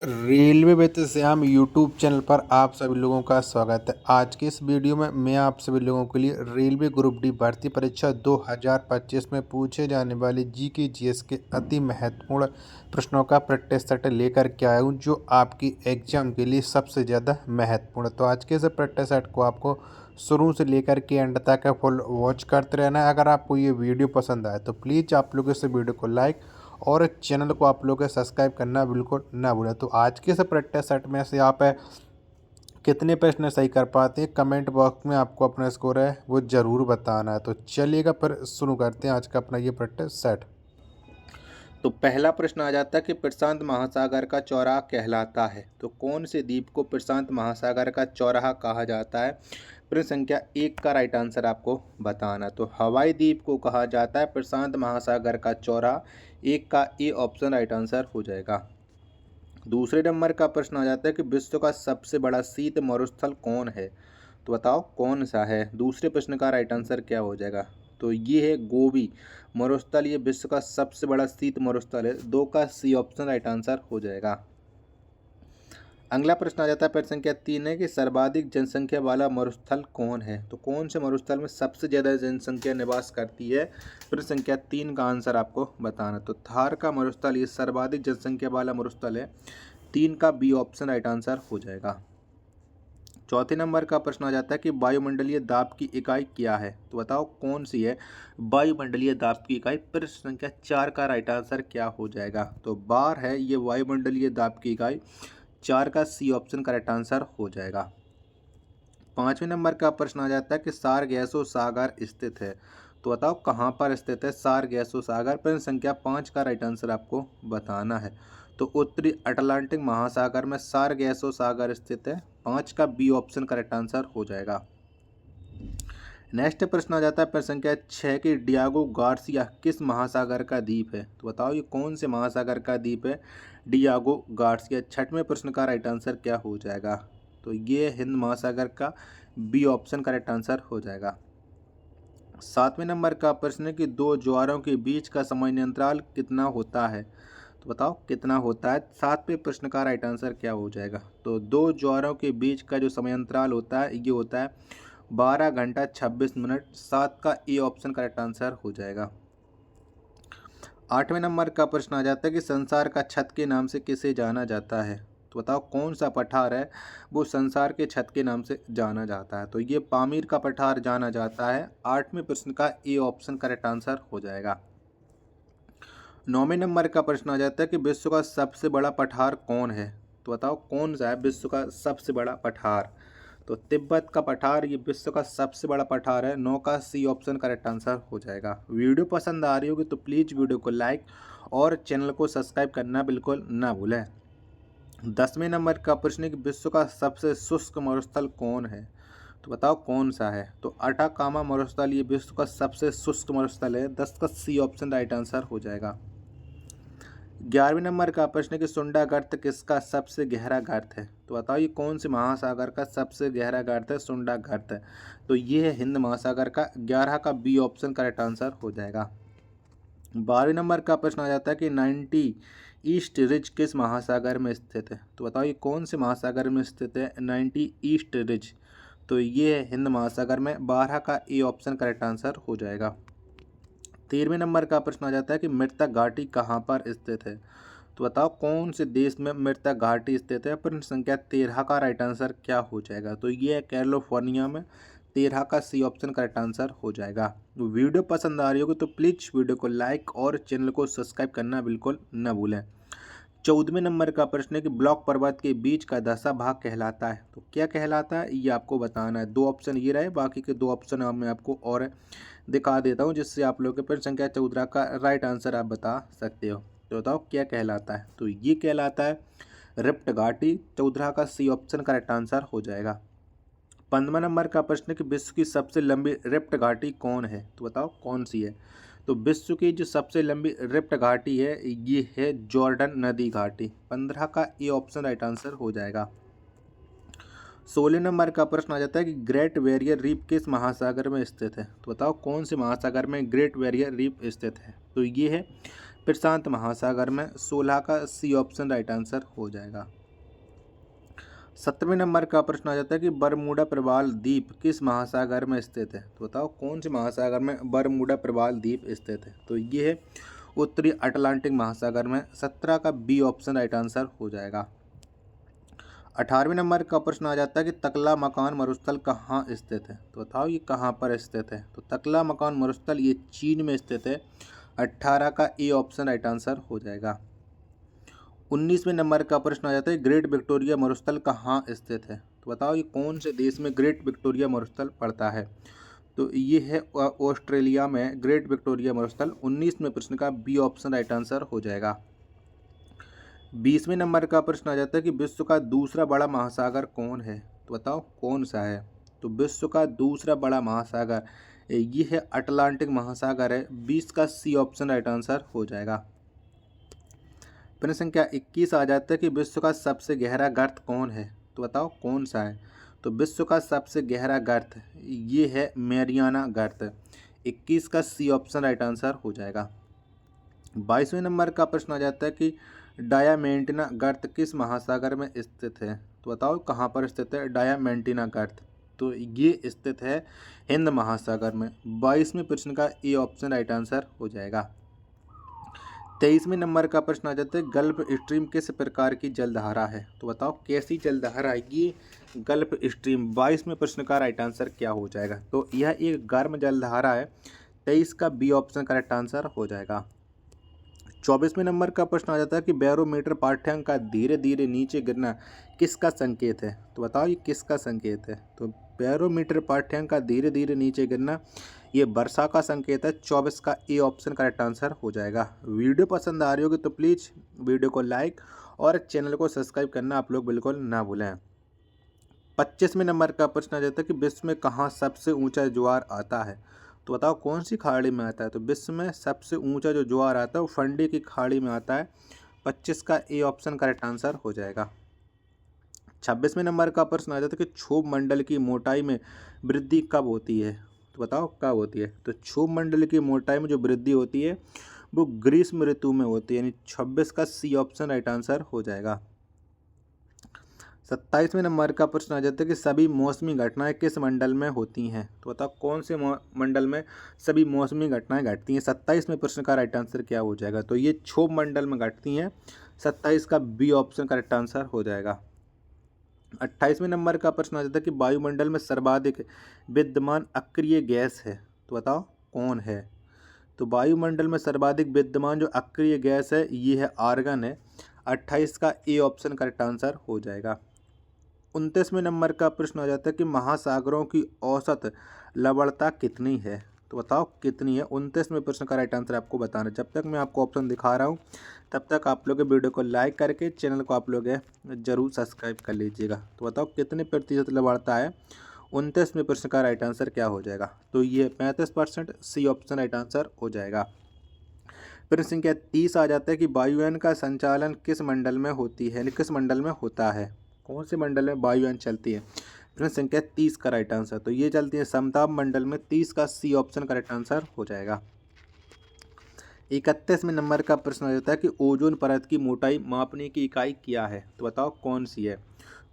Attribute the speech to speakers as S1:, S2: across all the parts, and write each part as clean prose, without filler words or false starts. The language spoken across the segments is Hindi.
S1: Railway with Shyam YouTube channel पर आप सभी लोगों का स्वागत है। आज की इस वीडियो में मैं आप सभी लोगों के लिए रेलवे ग्रुप डी भर्ती परीक्षा 2025 में पूछे जाने वाले जीके जीएस के अति महत्वपूर्ण प्रश्नों का प्रैक्टिस सेट लेकर के आया हूँ, जो आपकी एग्जाम के लिए सबसे ज़्यादा महत्वपूर्ण। तो आज के इस प्रैक्टिस सेट को आपको शुरू से लेकर के एंड तक फुल वॉच करते रहना है। अगर आपको ये वीडियो पसंद आए तो प्लीज़ आप लोग इस वीडियो को लाइक और चैनल को आप लोग सब्सक्राइब करना बिल्कुल ना भूलें। तो आज के इस प्रैक्टिस सेट में से आप कितने प्रश्न सही कर पाते हैं, कमेंट बॉक्स में आपको अपना स्कोर है वो ज़रूर बताना है। तो चलिएगा फिर शुरू करते हैं आज का अपना ये प्रैक्टिस सेट। तो पहला प्रश्न आ जाता है कि प्रशांत महासागर का चौराहा कहलाता है। तो कौन से द्वीप को प्रशांत महासागर का चौराहा कहा जाता है? प्रश्न संख्या 1 का राइट आंसर आपको बताना। तो हवाई द्वीप को कहा जाता है प्रशांत महासागर का चौराहा। 1 का ए ऑप्शन राइट आंसर हो जाएगा। दूसरे नंबर का प्रश्न आ जाता है कि विश्व का सबसे बड़ा शीत मरुस्थल कौन है? तो बताओ कौन सा है? दूसरे प्रश्न का राइट आंसर क्या हो जाएगा? तो ये है गोबी मरुस्थल। ये विश्व का सबसे बड़ा शीत मरुस्थल है। 2 का सी ऑप्शन राइट आंसर हो जाएगा। अगला प्रश्न आ जाता है प्रश्न संख्या 3 है कि सर्वाधिक जनसंख्या वाला मरुस्थल कौन है? तो कौन से मरुस्थल में सबसे ज़्यादा जनसंख्या निवास करती है? प्रश्न संख्या 3 का आंसर आपको बताना। तो थार का मरुस्थल ये सर्वाधिक जनसंख्या वाला मरुस्थल है। 3 का बी ऑप्शन राइट आंसर हो जाएगा। चौथे नंबर का प्रश्न आ जाता है कि वायुमंडलीय दाब की इकाई क्या है? तो बताओ कौन सी है वायुमंडलीय दाब की इकाई? प्रश्न संख्या 4 का राइट आंसर क्या हो जाएगा? तो बार है ये वायुमंडलीय दाब की इकाई। 4 का सी ऑप्शन करेक्ट आंसर हो जाएगा। पाँचवें नंबर का प्रश्न आ जाता है कि सारगैसो सागर स्थित है। तो बताओ कहाँ पर स्थित है सारगैसो सागर? प्रश्न संख्या 5 का राइट आंसर आपको बताना है। तो उत्तरी अटलांटिक महासागर में सारगैसो सागर स्थित है। 5 का बी ऑप्शन करेक्ट आंसर हो जाएगा। नेक्स्ट प्रश्न आ जाता है प्रश्न संख्या 6 कि डियागो गार्सिया किस महासागर का द्वीप है? तो बताओ ये कौन से महासागर का द्वीप है डियागो गार्सिया? छठवें प्रश्न का राइट आंसर क्या हो जाएगा? तो ये हिंद महासागर का बी ऑप्शन करेक्ट आंसर हो जाएगा। सातवें नंबर का प्रश्न है कि दो ज्वारों के बीच का समय अंतराल कितना होता है? तो बताओ कितना होता है? सातवें प्रश्न का राइट आंसर क्या हो जाएगा? तो दो ज्वारों के बीच का जो समय अंतराल होता है ये होता है 12 घंटा 26 मिनट। 7 का ए ऑप्शन करेक्ट आंसर हो जाएगा। आठवें नंबर का प्रश्न आ जाता है कि संसार का छत के नाम से किसे जाना जाता है? तो बताओ कौन सा पठार है वो संसार के छत के नाम से जाना जाता है? तो ये पामीर का पठार जाना जाता है। आठवें प्रश्न का ए ऑप्शन करेक्ट आंसर हो जाएगा। नौवें नंबर का प्रश्न आ जाता है कि विश्व का सबसे बड़ा पठार कौन है? तो बताओ कौन सा है विश्व का सबसे बड़ा पठार? तो तिब्बत का पठार ये विश्व का सबसे बड़ा पठार है। 9 का सी ऑप्शन करेक्ट आंसर हो जाएगा। वीडियो पसंद आ रही होगी तो प्लीज़ वीडियो को लाइक और चैनल को सब्सक्राइब करना बिल्कुल ना भूलें। 10वें नंबर का प्रश्न है कि विश्व का सबसे शुष्क मरुस्थल कौन है? तो बताओ कौन सा है? तो अटाकामा मरुस्थल ये विश्व का सबसे शुष्क मरुस्थल है। 10 का सी ऑप्शन राइट आंसर हो जाएगा। 11वें नंबर का प्रश्न है कि सुंडा गर्त किसका सबसे गहरा गर्त है? तो बताओ ये कौन से महासागर का सबसे गहरा गर्त है? सुंडा गर्त है। तो ये है हिंद महासागर का। 11 का बी ऑप्शन करेक्ट आंसर हो जाएगा। 12वें नंबर का प्रश्न आ जाता है कि 90 ईस्ट रिज किस महासागर में स्थित है? तो बताओ ये कौन से महासागर में स्थित है 90 ईस्ट रिज? तो ये है हिंद महासागर में। 12 का ए ऑप्शन करेक्ट आंसर हो जाएगा। 13वें नंबर का प्रश्न आ जाता है कि मृतक घाटी कहाँ पर स्थित है? तो बताओ कौन से देश में मृतक घाटी स्थित है? प्रश्न संख्या 13 का राइट आंसर क्या हो जाएगा? तो ये है कैलिफोर्निया में। 13 का सी ऑप्शन करेक्ट आंसर हो जाएगा। तो वीडियो पसंद आ रही होगी तो प्लीज़ वीडियो को लाइक और चैनल को सब्सक्राइब करना बिल्कुल न भूलें। 14वें नंबर का प्रश्न है कि ब्लॉक पर्वत के बीच का दशा भाग कहलाता है। तो क्या कहलाता है ये आपको बताना है। 2 ऑप्शन ये रहे, बाकी के 2 ऑप्शन मैं आपको और दिखा देता हूँ जिससे आप लोग के प्रश्न संख्या 14 का राइट आंसर आप बता सकते हो। तो बताओ क्या कहलाता है? तो ये कहलाता है रिफ्ट घाटी। 14 का सी ऑप्शन करेक्ट आंसर हो जाएगा। 15वां नंबर का प्रश्न है कि विश्व की सबसे लंबी रिफ्ट घाटी कौन है? तो बताओ कौन सी है? तो विश्व की जो सबसे लंबी रिफ्ट घाटी है ये है जॉर्डन नदी घाटी। 15 का ए ऑप्शन राइट आंसर हो जाएगा। 16 नंबर का प्रश्न आ जाता है कि ग्रेट बैरियर रीफ किस महासागर में स्थित है? तो बताओ कौन से महासागर में ग्रेट बैरियर रीफ स्थित है? तो ये है प्रशांत महासागर में। 16 का सी ऑप्शन राइट आंसर हो जाएगा। 17वें नंबर का प्रश्न आ जाता है कि बरमूडा प्रवाल द्वीप किस महासागर में स्थित है। तो बताओ कौन से महासागर में बरमूडा प्रवाल द्वीप स्थित है। तो ये है उत्तरी अटलांटिक महासागर में। 17 का बी ऑप्शन राइट आंसर हो जाएगा। 18वें नंबर का प्रश्न आ जाता है कि तकला मकान मरुस्थल कहाँ स्थित है। तो बताओ ये कहाँ पर स्थित है। तो तकला मकान मरुस्थल ये चीन में स्थित है। 18 का ए ऑप्शन राइट आंसर हो जाएगा। 19वें नंबर का प्रश्न आ जाता है ग्रेट विक्टोरिया मरुस्थल कहाँ स्थित है। तो बताओ ये कौन से देश में ग्रेट विक्टोरिया मरुस्थल पड़ता है। तो ये है ऑस्ट्रेलिया में ग्रेट विक्टोरिया मरुस्थल। 19वें प्रश्न का बी ऑप्शन राइट आंसर हो जाएगा। 20वें नंबर का प्रश्न आ जाता है कि विश्व का दूसरा बड़ा महासागर कौन है। तो बताओ कौन सा है। तो विश्व का दूसरा बड़ा महासागर ये है अटलांटिक महासागर है। 20 का सी ऑप्शन राइट आंसर हो जाएगा। प्रश्न संख्या 21 आ जाता है कि विश्व का सबसे गहरा गर्त कौन है। तो बताओ कौन सा है। तो विश्व का सबसे गहरा गर्त ये है मैरियाना गर्त। 21 का सी ऑप्शन राइट आंसर हो जाएगा। 22वें नंबर का प्रश्न आ जाता है कि डायामेंटिना गर्त किस महासागर में स्थित है। तो बताओ कहाँ पर स्थित है डायामेंटिना गर्त। तो ये स्थित है हिंद महासागर में। 22वें प्रश्न का ए ऑप्शन राइट आंसर हो जाएगा। 23वें नंबर का प्रश्न आ जाता है गल्फ स्ट्रीम किस प्रकार की जलधारा है। तो बताओ कैसी जलधारा है ये गल्फ स्ट्रीम। 22वें प्रश्न का राइट आंसर क्या हो जाएगा। तो यह एक गर्म जलधारा है। 23 का बी ऑप्शन करेक्ट आंसर हो जाएगा। 24वें नंबर का प्रश्न आ जाता है कि बैरोमीटर पाठ्यांक का धीरे धीरे नीचे गिरना किसका संकेत है। तो बताओ ये किसका संकेत है। तो बैरोमीटर पाठ्यांक का धीरे धीरे नीचे गिरना ये वर्षा का संकेत है। 24 का ए ऑप्शन करेक्ट आंसर हो जाएगा। वीडियो पसंद आ रही होगी तो प्लीज़ वीडियो को लाइक और चैनल को सब्सक्राइब करना आप लोग बिल्कुल ना भूलें। 25वें नंबर का प्रश्न आ जाता है कि विश्व में कहाँ सबसे ऊंचा ज्वार आता है। तो बताओ कौन सी खाड़ी में आता है। तो विश्व में सबसे ऊंचा जो ज्वार आता है वो फंडी की खाड़ी में आता है। 25 का ए ऑप्शन करेक्ट आंसर हो जाएगा। 26वें नंबर का प्रश्न आ जाता है कि क्षोभ मंडल की मोटाई में वृद्धि कब होती है। तो बताओ कब होती है। तो क्षोभ मंडल की मोटाई में जो वृद्धि होती है वो ग्रीष्म ऋतु में होती है। यानी 26 का सी ऑप्शन राइट आंसर हो जाएगा। 27वें नंबर का प्रश्न आ जाता है कि सभी मौसमी घटनाएं किस मंडल में होती हैं। तो बताओ कौन से मंडल में सभी मौसमी घटनाएं घटती हैं। 27वें प्रश्न का राइट आंसर क्या हो जाएगा। तो ये क्षोभ मंडल में घटती हैं। 27 का बी ऑप्शन करेक्ट आंसर हो जाएगा। 28वें नंबर का प्रश्न आ जाता है कि वायुमंडल में सर्वाधिक विद्यमान अक्रिय गैस है। तो बताओ कौन है। तो वायुमंडल में सर्वाधिक विद्यमान जो अक्रिय गैस है ये है आर्गन है। 28 का ए ऑप्शन करेक्ट आंसर हो जाएगा। 29वें नंबर का प्रश्न आ जाता है कि महासागरों की औसत लवणता कितनी है। तो बताओ कितनी है। 29वें प्रश्न का राइट आंसर आपको बताना। जब तक मैं आपको ऑप्शन दिखा रहा हूँ तब तक आप लोग वीडियो को लाइक करके चैनल को आप लोग जरूर सब्सक्राइब कर लीजिएगा। तो बताओ कितने प्रतिशत लवणता है। 29वें प्रश्न का राइट आंसर क्या हो जाएगा। तो ये 35%। सी ऑप्शन राइट आंसर हो जाएगा। प्रश्न संख्या 30 आ जाता है कि वायुयान का संचालन किस मंडल में होती है। किस मंडल में होता है। कौन से मंडल में वायुयान चलती है। प्रश्न संख्या 30 का राइट आंसर। तो ये चलती है समताप मंडल में। 30 का सी ऑप्शन करेक्ट आंसर हो जाएगा। 31वें नंबर का प्रश्न आ जाता है कि ओजोन परत की मोटाई मापने की इकाई क्या है। तो बताओ कौन सी है।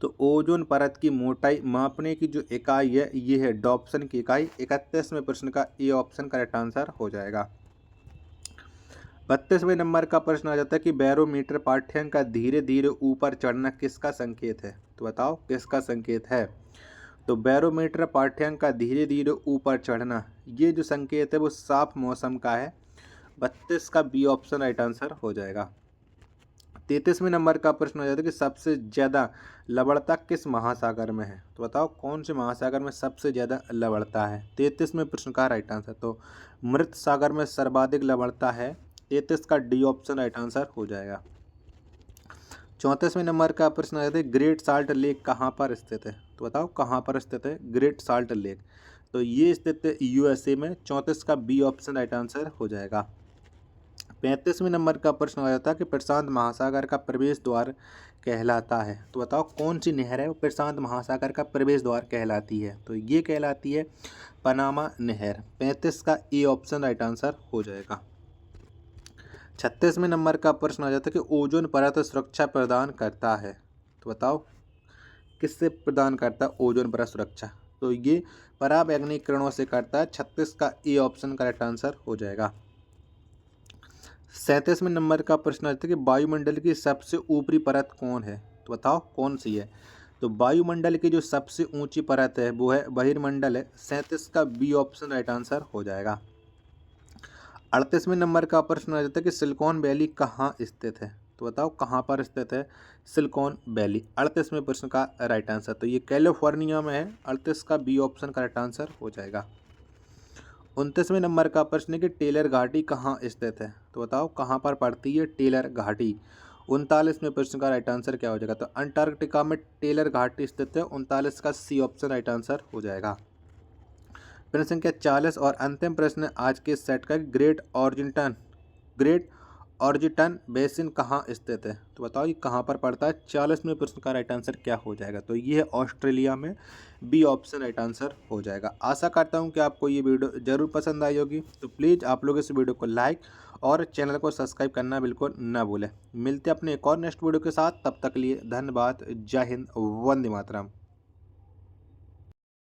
S1: तो ओजोन परत की मोटाई मापने की जो इकाई है ये है डॉप्सन की इकाई। 31वें प्रश्न का ए ऑप्शन करेक्ट आंसर हो जाएगा। 32वें नंबर का प्रश्न आ जाता है कि बैरोमीटर पाठ्यांक का धीरे धीरे ऊपर चढ़ना किसका संकेत है। तो बताओ किसका संकेत है। तो बैरोमीटर पाठ्यांक का धीरे धीरे ऊपर चढ़ना ये जो संकेत है वो साफ मौसम का है। 32 का बी ऑप्शन राइट आंसर हो जाएगा। 33वें नंबर का प्रश्न आ जाता है कि सबसे ज़्यादा लवणता किस महासागर में है। तो बताओ कौन से महासागर में सबसे ज़्यादा लवणता है। 33वें प्रश्न का राइट आंसर। तो मृत सागर में सर्वाधिक लवणता है। 33 का डी ऑप्शन राइट आंसर हो जाएगा। 34वें नंबर का प्रश्न आ जाता है ग्रेट साल्ट लेक कहाँ पर स्थित है। तो बताओ कहाँ पर स्थित है ग्रेट साल्ट लेक। तो ये स्थित है यूएसए में। 34 का बी ऑप्शन राइट आंसर हो जाएगा। 35वें नंबर का प्रश्न आ जाता है कि प्रशांत महासागर का प्रवेश द्वार कहलाता है। तो बताओ कौन सी नहर है वो प्रशांत महासागर का प्रवेश द्वार कहलाती है। तो ये कहलाती है पनामा नहर। 35 का ए ऑप्शन राइट आंसर हो जाएगा। 36वें नंबर का प्रश्न आ जाता है कि ओजोन परत सुरक्षा प्रदान करता है, तो बताओ किससे प्रदान करता है ओजोन परत सुरक्षा? तो ये पराबैंगनी किरणों से करता है। 36 का ए ऑप्शन करेक्ट आंसर हो जाएगा। 37वें नंबर का प्रश्न आता है कि वायुमंडल की सबसे ऊपरी परत कौन है? तो बताओ कौन सी है? तो वायुमंडल की जो सबसे ऊंची परत है वो है बहिर्मंडल है। 37 का बी ऑप्शन राइट आंसर हो जाएगा। 38वें नंबर का प्रश्न आ जाता है कि सिलिकॉन वैली कहाँ स्थित है? तो बताओ कहाँ पर स्थित है सिलिकॉन वैली? 38वें प्रश्न का राइट आंसर, तो ये कैलिफोर्निया में है। 38 का बी ऑप्शन करेक्ट आंसर हो जाएगा। 29वें नंबर का प्रश्न है कि टेलर घाटी कहाँ स्थित है? तो बताओ कहाँ पर पड़ती है टेलर घाटी? 39वें प्रश्न का राइट आंसर क्या हो जाएगा? तो अंटार्कटिका में टेलर घाटी स्थित है। 39 का सी ऑप्शन राइट आंसर हो जाएगा। प्रश्न संख्या 40 और अंतिम प्रश्न आज के सेट का, ग्रेट ऑर्जिटन बेसिन कहाँ स्थित है? तो बताओ ये कहाँ पर पड़ता है? 40वें प्रश्न का राइट आंसर क्या हो जाएगा? तो ये है ऑस्ट्रेलिया में। बी ऑप्शन राइट आंसर हो जाएगा। आशा करता हूँ कि आपको ये वीडियो जरूर पसंद आई होगी। तो प्लीज़ आप लोग इस वीडियो को लाइक और चैनल को सब्सक्राइब करना बिल्कुल ना भूलें। मिलते हैं अपने एक और नेक्स्ट वीडियो के साथ, तब तक लिए धन्यवाद। जय हिंद, वंदे मातरम।